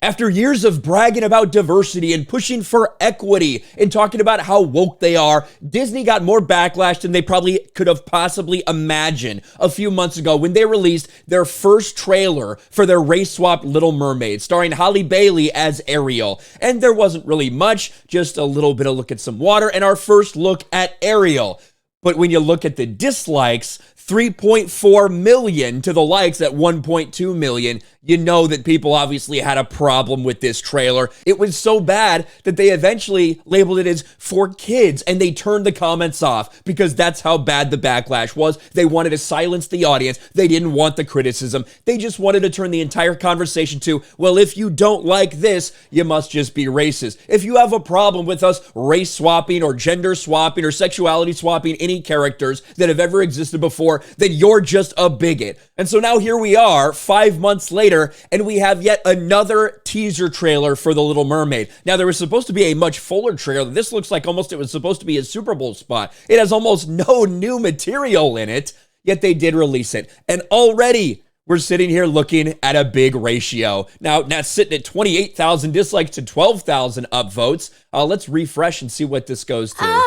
After years of bragging about diversity and pushing for equity and talking about how woke they are, Disney got more backlash than they probably could have possibly imagined a few months ago when they released their first trailer for their race-swapped Little Mermaid, starring Halle Bailey as Ariel. And there wasn't really much, just a little bit of look at some water and our first look at Ariel. But when you look at the dislikes, 3.4 million to the likes at 1.2 million, you know that people obviously had a problem with this trailer. It was so bad that they eventually labeled it as for kids, and they turned the comments off because that's how bad the backlash was. They wanted to silence the audience. They didn't want the criticism. They just wanted to turn the entire conversation to, well, if you don't like this, you must just be racist. If you have a problem with us race swapping or gender swapping or sexuality swapping any characters that have ever existed before, then you're just a bigot. And so now here we are 5 months later, and we have yet another teaser trailer for The Little Mermaid. Now, there was supposed to be a much fuller trailer. This looks like almost it was supposed to be a Super Bowl spot. It has almost no new material in it, yet they did release it. And already we're sitting here looking at a big ratio. Now that's sitting at 28,000 dislikes to 12,000 upvotes. Let's refresh and see what this goes to.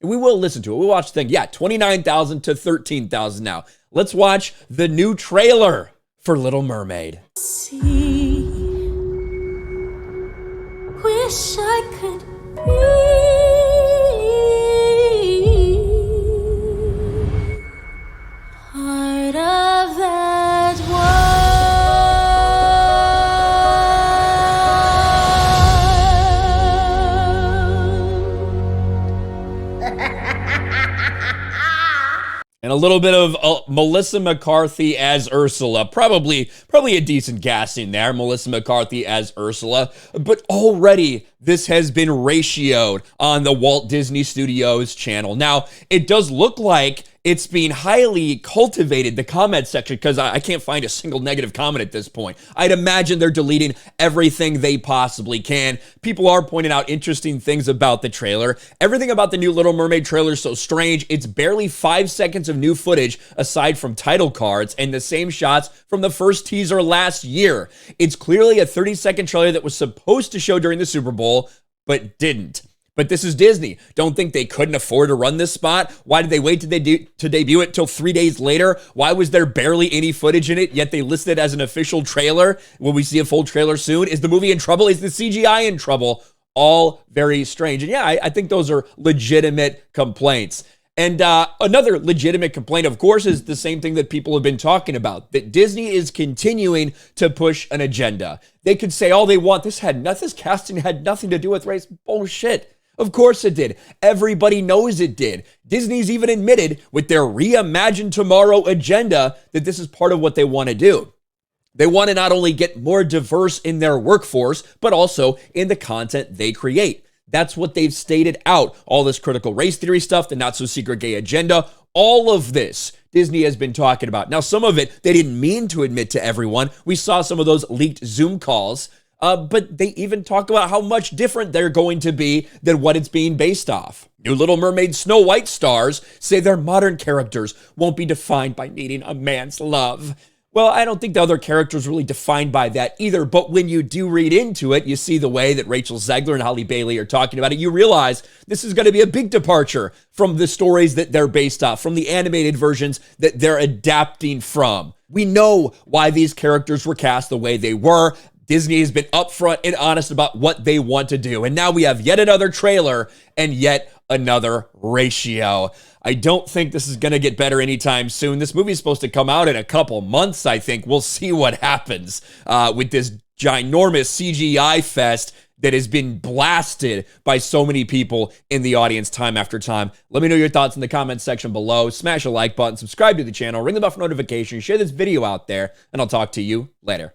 We will listen to it. We'll watch the thing. Yeah, 29,000 to 13,000 now. Let's watch the new trailer for Little Mermaid. See, wish I could be part of that world. And a little bit of Melissa McCarthy as Ursula. Probably a decent casting there, Melissa McCarthy as Ursula. But already this has been ratioed on the Walt Disney Studios channel. Now, it does look like it's being highly cultivated, the comment section, because I can't find a single negative comment at this point. I'd imagine they're deleting everything they possibly can. People are pointing out interesting things about the trailer. Everything about the new Little Mermaid trailer is so strange. It's barely 5 seconds of new footage aside from title cards and the same shots from the first teaser last year. It's clearly a 30-second trailer that was supposed to show during the Super Bowl, but didn't. But this is Disney. Don't think they couldn't afford to run this spot? Why did they wait to debut it till 3 days later? Why was there barely any footage in it, yet they listed it as an official trailer? Will we see a full trailer soon? Is the movie in trouble? Is the CGI in trouble? All very strange. And yeah, I think those are legitimate complaints. And another legitimate complaint, of course, is the same thing that people have been talking about, that Disney is continuing to push an agenda. They could say all they want. This casting had nothing to do with race. Bullshit. Of course it did. Everybody knows it did. Disney's even admitted with their Reimagine Tomorrow agenda that this is part of what they want to do. They want to not only get more diverse in their workforce, but also in the content they create. That's what they've stated out. All this critical race theory stuff, the not-so-secret gay agenda, all of this Disney has been talking about. Now, some of it they didn't mean to admit to everyone. We saw some of those leaked Zoom calls. But they even talk about how much different they're going to be than what it's being based off. New Little Mermaid Snow White stars say their modern characters won't be defined by needing a man's love. Well, I don't think the other characters really defined by that either, but when you do read into it, you see the way that Rachel Zegler and Halle Bailey are talking about it, you realize this is going to be a big departure from the stories that they're based off, from the animated versions that they're adapting from. We know why these characters were cast the way they were. Disney has been upfront and honest about what they want to do. And now we have yet another trailer and yet another ratio. I don't think this is going to get better anytime soon. This movie is supposed to come out in a couple months, I think. We'll see what happens with this ginormous CGI fest that has been blasted by so many people in the audience time after time. Let me know your thoughts in the comments section below. Smash a like button, subscribe to the channel, ring the bell for notifications, share this video out there, and I'll talk to you later.